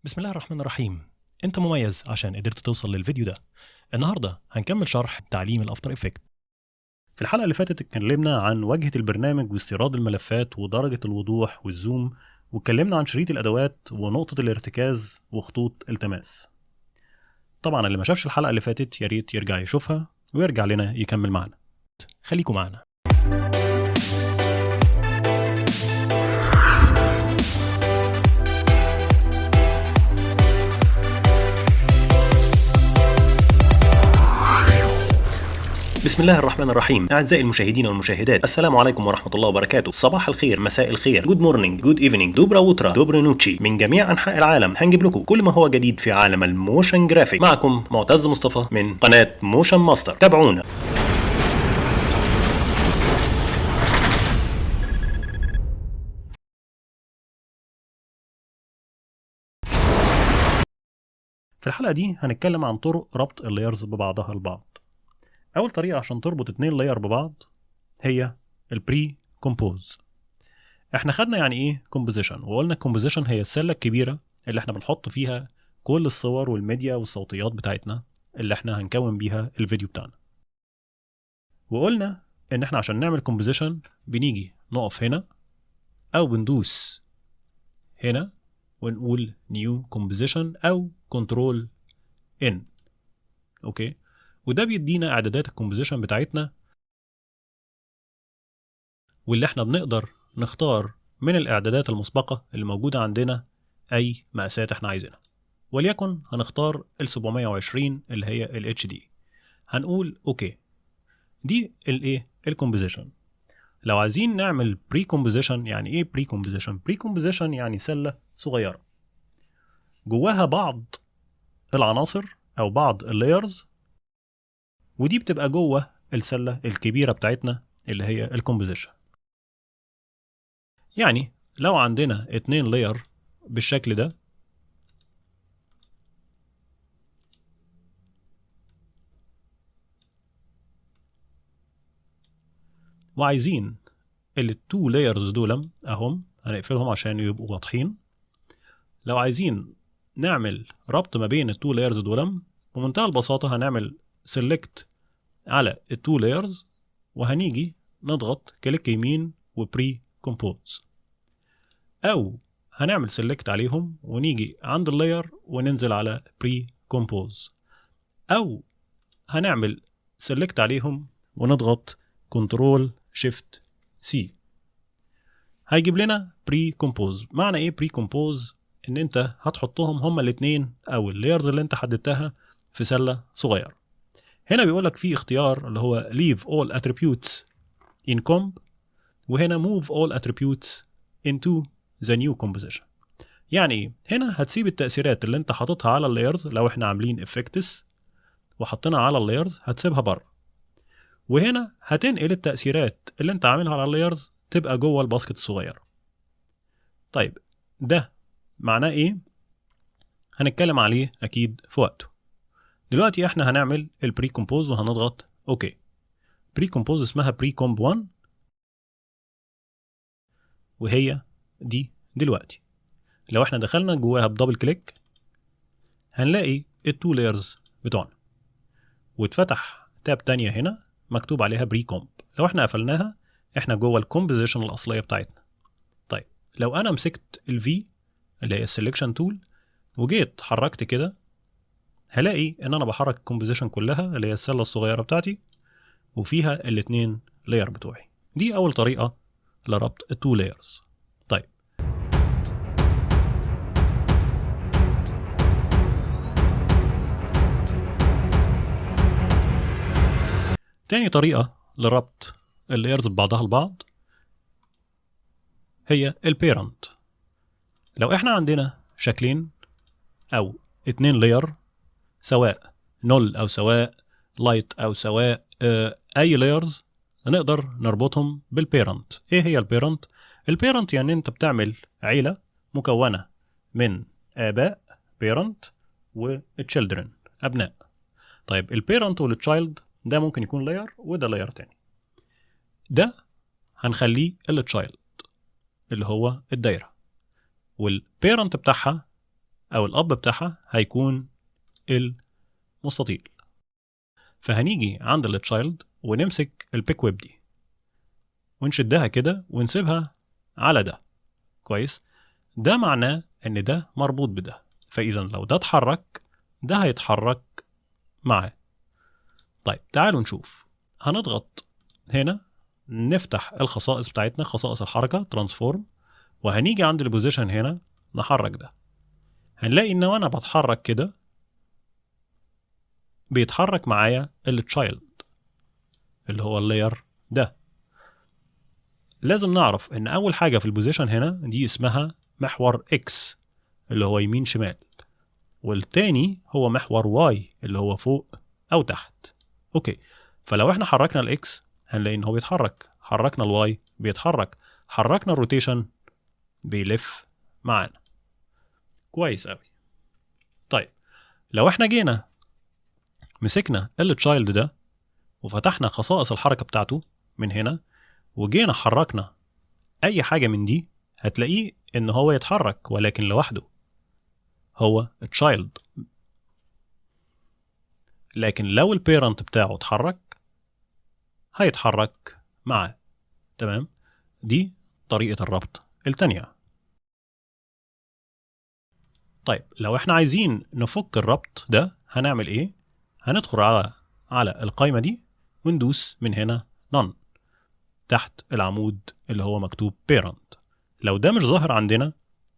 بسم الله الرحمن الرحيم. انت مميز عشان قدرت توصل للفيديو ده. النهارده هنكمل شرح تعليم الافتر افكت. في الحلقه اللي فاتت اتكلمنا عن واجهه البرنامج واستيراد الملفات ودرجه الوضوح والزوم، واتكلمنا عن شريط الادوات ونقطه الارتكاز وخطوط التماس. طبعا اللي ما شافش الحلقه اللي فاتت يا ريت يرجع يشوفها ويرجع لنا يكمل معنا. خليكم معنا. بسم الله الرحمن الرحيم. أعزائي المشاهدين والمشاهدات، السلام عليكم ورحمة الله وبركاته. صباح الخير، مساء الخير، جود مورنينج، جود ايفنينج، دوبرا ووترا، دوبرا نوتشي. من جميع أنحاء العالم هنجيب لكم كل ما هو جديد في عالم الموشن جرافيك. معكم معتز مصطفى من قناة موشن ماستر. تابعونا. في الحلقة دي هنتكلم عن طرق ربط اللايرز ببعضها البعض. أول طريقة عشان تربط 2 لاير ببعض هي البري كومبوز. احنا خدنا يعني ايه كومبوزيشن، وقلنا الكومبوزيشن هي السلة الكبيرة اللي احنا بنحط فيها كل الصور والميديا والصوتيات بتاعتنا اللي احنا هنكون بيها الفيديو بتاعنا. وقلنا ان احنا عشان نعمل كومبوزيشن بنيجي نقف هنا او بندوس هنا ونقول نيو كومبوزيشن او كنترول ان. اوكي، وده بيدينا اعدادات الكومبوزيشن بتاعتنا، واللي احنا بنقدر نختار من الاعدادات المسبقة اللي موجودة عندنا اي مقاسات احنا عايزينها. وليكن هنختار ال 720 اللي هي ال HD. هنقول اوكي. دي الايه الكومبوزيشن. لو عايزين نعمل بري كومبوزيشن، يعني ايه بري كومبوزيشن؟ بري كومبوزيشن يعني سلة صغيرة جواها بعض العناصر او بعض اللايرز، ودي بتبقى جوه السلة الكبيرة بتاعتنا اللي هي الكومبوزيشن. يعني لو عندنا 2 لاير بالشكل ده، وعايزين التو لايرز دول اهم هنقفلهم عشان يبقوا واضحين. لو عايزين نعمل ربط ما بين التو لايرز دول بمنتهى البساطة هنعمل سيلكت على التو لايرز، وهنيجي نضغط كليك يمين وبري كومبوز، او هنعمل سيلكت عليهم ونيجي عند اللاير وننزل على بري كومبوز، او هنعمل سيلكت عليهم ونضغط كنترول شيفت سي. هيجيب لنا بري كومبوز. معنى ايه بري كومبوز؟ ان انت هتحطهم هما الاثنين او اللايرز اللي انت حددتها في سله صغيره. هنا بيقول لك في اختيار اللي هو leave all attributes in comp، وهنا move all attributes into the new composition. يعني ايه؟ هنا هتسيب التأثيرات اللي انت حاططها على اللايرز. لو احنا عاملين effects وحطينا على اللايرز هتسيبها بره، وهنا هتنقل التأثيرات اللي انت عاملها على اللايرز تبقى جوه الباسكت الصغيرة. طيب ده معناه ايه؟ هنتكلم عليه اكيد في وقته. دلوقتي احنا هنعمل البري كومبوز وهنضغط اوكي. بري كومبوز اسمها بري كومب 1، وهي دي دلوقتي. لو احنا دخلنا جواها بدبل كليك هنلاقي التو لايرز بتوعنا، واتفتح تاب تانية هنا مكتوب عليها بري كومب. لو احنا قفلناها احنا جوه الكومبوزيشن الاصليه بتاعتنا. طيب لو انا مسكت الفي اللي هي السلكشن تول وجيت حركت كده، هلاقي ان انا بحرك الكومبوزيشن كلها اللي هي السله الصغيره بتاعتي وفيها الاثنين لاير بتوعي. دي اول طريقه لربط التو لايرز. طيب تاني طريقه لربط اللايرز ببعضها البعض هي البيرنت. لو احنا عندنا شكلين او 2 لاير، سواء نول او سواء لايت او سواء اي لايرز، نقدر نربطهم بالبيرنت. ايه هي البيرنت؟ البيرنت يعني انت بتعمل عيلة مكونة من اباء بيرنت وتشيلدرن ابناء. طيب البيرنت والتشايلد ده ممكن يكون لاير وده لاير تاني. ده هنخليه التشايلد اللي هو الدايرة، والبيرنت بتاعها او الاب بتاعها هيكون المستطيل. فهنيجي عند التشايلد ونمسك البيك ويب دي ونشدها كده ونسيبها على ده. كويس. ده معناه ان ده مربوط بده، فاذا لو ده اتحرك ده هيتحرك معاه. طيب تعالوا نشوف. هنضغط هنا نفتح الخصائص بتاعتنا، خصائص الحركة ترانسفورم، وهنيجي عند البوزيشن هنا نحرك ده. هنلاقي ان وانا بتحرك كده بيتحرك معايا التشايلد اللي هو اللاير ده. لازم نعرف ان اول حاجة في البوزيشن هنا دي اسمها محور اكس اللي هو يمين شمال، والتاني هو محور واي اللي هو فوق او تحت. اوكي، فلو احنا حركنا الاكس هنلاقي ان هو بيتحرك، حركنا الواي بيتحرك، حركنا الروتيشن بيلف معانا. كويس قوي. طيب لو احنا جينا مسكنا التشايلد ده وفتحنا خصائص الحركة بتاعته من هنا وجينا حركنا اي حاجة من دي، هتلاقيه ان هو يتحرك ولكن لوحده، هو التشايلد. لكن لو البيرنت بتاعه اتحرك هيتحرك معاه. تمام. دي طريقة الربط التانية. طيب لو احنا عايزين نفك الربط ده هنعمل ايه؟ هندخل على القائمة دي وندوس من هنا none تحت العمود اللي هو مكتوب parent. لو ده مش ظاهر عندنا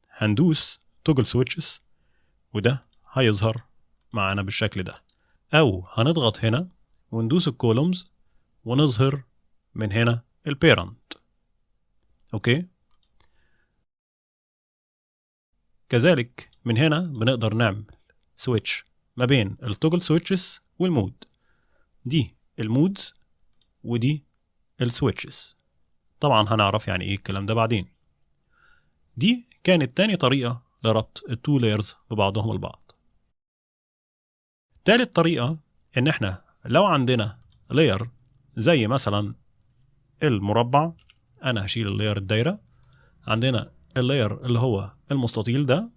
هندوس toggle switches وده هيظهر معانا بالشكل ده، او هنضغط هنا وندوس الكولومز ونظهر من هنا البيرنت. اوكي. كذلك من هنا بنقدر نعمل سويتش ما بين التوجل سويتشز والمود. دي المودز ودي السويتشز. طبعا هنعرف يعني ايه الكلام ده بعدين. دي كانت تاني طريقة لربط التو لايرز ببعضهم البعض. تالت طريقة ان احنا لو عندنا لاير زي مثلا المربع، انا هشيل اللاير الدايرة، عندنا اللاير اللي هو المستطيل ده،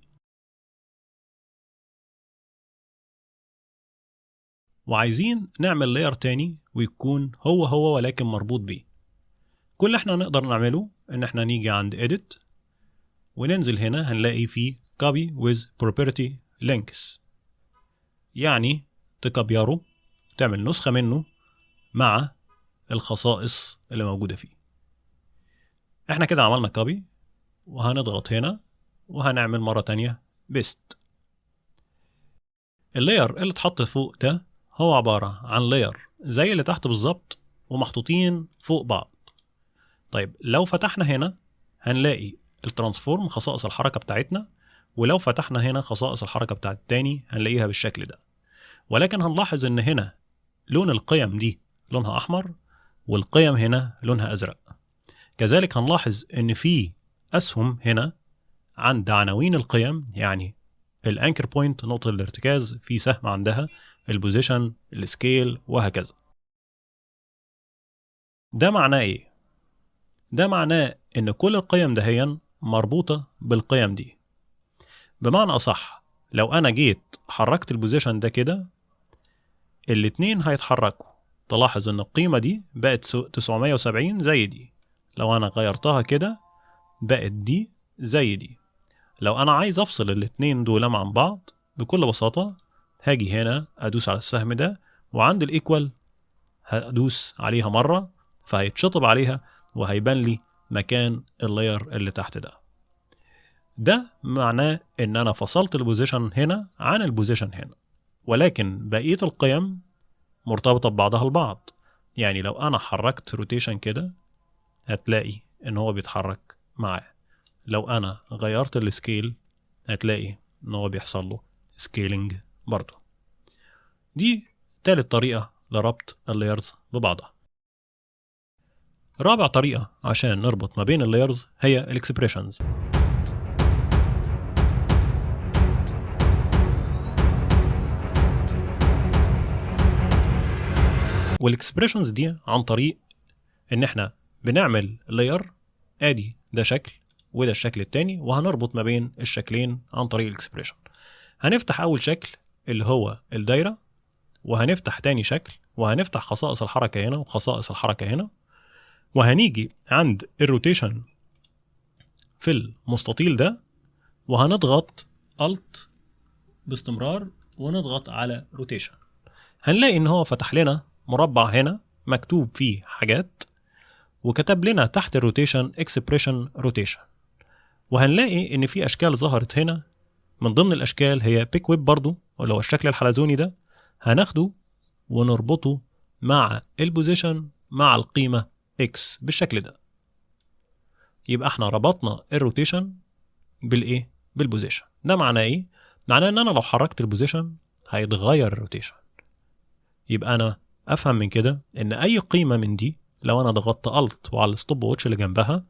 وعايزين نعمل لاير تاني ويكون هو ولكن مربوط بيه. كل اللي احنا نقدر نعمله ان احنا نيجي عند edit وننزل هنا هنلاقي فيه copy with property links، يعني تكبيره تعمل نسخة منه مع الخصائص اللي موجودة فيه. احنا كده عملنا copy وهنضغط هنا وهنعمل مرة تانية paste. اللاير اللي اتحط فوق ده هو عبارة عن لاير زي اللي تحت بالظبط ومحطوطين فوق بعض. طيب لو فتحنا هنا هنلاقي الترانسفورم خصائص الحركة بتاعتنا، ولو فتحنا هنا خصائص الحركة بتاعت التاني هنلاقيها بالشكل ده، ولكن هنلاحظ ان هنا لون القيم دي لونها احمر والقيم هنا لونها ازرق. كذلك هنلاحظ ان في اسهم هنا عند عناوين القيم، يعني الانكر بوينت نقطة الارتكاز في سهم عندها، البوزيشن، السكيل، وهكذا. ده معناه ايه؟ ده معناه ان كل القيم دهيا مربوطة بالقيم دي. بمعنى اصح لو انا جيت حركت البوزيشن ده كده الاتنين هيتحركوا. تلاحظ ان القيمة دي بقت 970 زي دي، لو انا غيرتها كده بقت دي زي دي. لو انا عايز افصل الاتنين دول عن بعض بكل بساطة هاجي هنا ادوس على السهم ده وعند الايكوال هدوس عليها مرة فهيتشطب عليها وهيبان لي مكان اللاير اللي تحت ده. ده معناه ان انا فصلت البوزيشن هنا عن البوزيشن هنا، ولكن بقية القيم مرتبطة ببعضها البعض. يعني لو انا حركت روتيشن كده هتلاقي ان هو بيتحرك معاه، لو انا غيرت السكيل هتلاقي ان هو بيحصل له سكيلينج برضو. دي تالت طريقة لربط اللايرز ببعضها. رابع طريقة عشان نربط ما بين اللايرز هي الاكسبريشنز. والاكسبريشنز دي عن طريق ان احنا بنعمل لاير، ادي ده شكل وده الشكل التاني، وهنربط ما بين الشكلين عن طريق الاكسبريشن. هنفتح اول شكل اللي هو الدايرة، وهنفتح تاني شكل، وهنفتح خصائص الحركة هنا وخصائص الحركة هنا، وهنيجي عند الروتيشن في المستطيل ده وهنضغط Alt باستمرار ونضغط على روتيشن. هنلاقي ان هو فتح لنا مربع هنا مكتوب فيه حاجات، وكتب لنا تحت الروتيشن اكسبريشن روتيشن، وهنلاقي ان في اشكال ظهرت هنا. من ضمن الاشكال هي بيك ويب برضو، اللي هو الشكل الحلزوني ده، هناخده ونربطه مع البوزيشن مع القيمة X بالشكل ده. يبقى احنا ربطنا الروتيشن بالايه؟ بالبوزيشن. ده معناه ايه؟ معناه ان انا لو حركت البوزيشن هيتغير الروتيشن. يبقى انا افهم من كده ان اي قيمة من دي لو انا ضغطت Alt وعلى الستوب ووتش اللي جنبها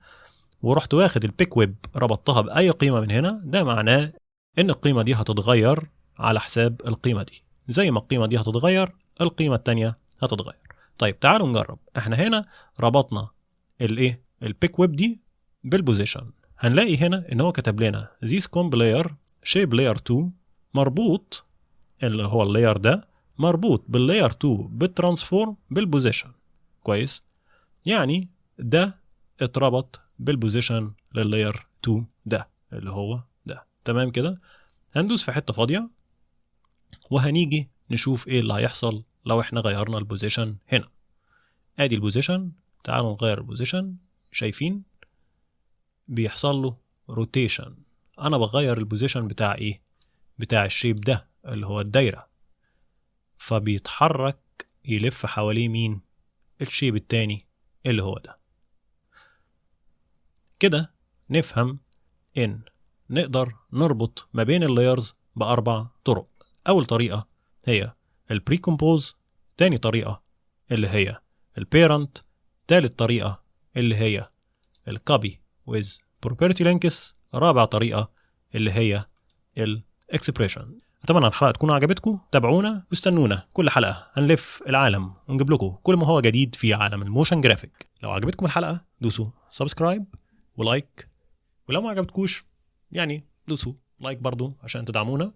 ورحت واخد البيك ويب ربطتها باي قيمة من هنا، ده معناه ان القيمة دي هتتغير على حساب القيمة دي. زي ما القيمة دي هتتغير القيمة التانية هتتغير. طيب تعالوا نجرب. احنا هنا ربطنا الايه؟ البيك ويب دي بالبوزيشن. هنلاقي هنا ان هو كتب لنا this comb layer shape layer 2 مربوط، اللي هو اللاير ده مربوط باللاير 2 بالترانسفورم بالبوزيشن. كويس؟ يعني ده اتربط بالبوزيشن لللاير 2 ده اللي هو ده. تمام كده؟ هندوس في حتة فاضية وهنيجي نشوف ايه اللي هيحصل لو احنا غيرنا البوزيشن هنا. ادي البوزيشن، تعالوا نغير البوزيشن. شايفين بيحصل له روتيشن. انا بغير البوزيشن بتاع ايه؟ بتاع الشيب ده اللي هو الدايرة، فبيتحرك يلف حواليه مين؟ الشيب التاني اللي هو ده. كده نفهم ان نقدر نربط ما بين اللايرز بأربع طرق. أول طريقة هي البريكومبوز، تاني طريقة اللي هي البيرنت، تالت طريقة اللي هي الكوبي with property links، رابع طريقة اللي هي الاكسبريشن. أتمنى الحلقة تكون عجبتكم. تابعونا واستنونا كل حلقة هنلف العالم ونجيب لكم كل ما هو جديد في عالم الموشن جرافيك. لو عجبتكم الحلقة دوسوا سبسكرايب ولايك، ولو ما عجبتكوش يعني دوسوا لايك برضو عشان تدعمونا،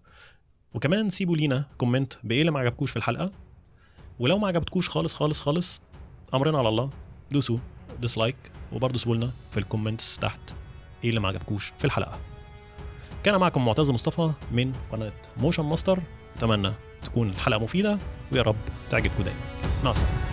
وكمان سيبوا لينا كومنت بايه اللي ما عجبكوش في الحلقة. ولو ما عجبتكوش خالص خالص خالص امرنا على الله، دوسوا ديسلايك وبرضو سيبوا لنا في الكومنتس تحت ايه اللي ما عجبكوش في الحلقة. كان معكم معتز مصطفى من قناة موشن ماستر. اتمنى تكون الحلقة مفيدة ويا رب تعجبكم دايما. مع السلامة.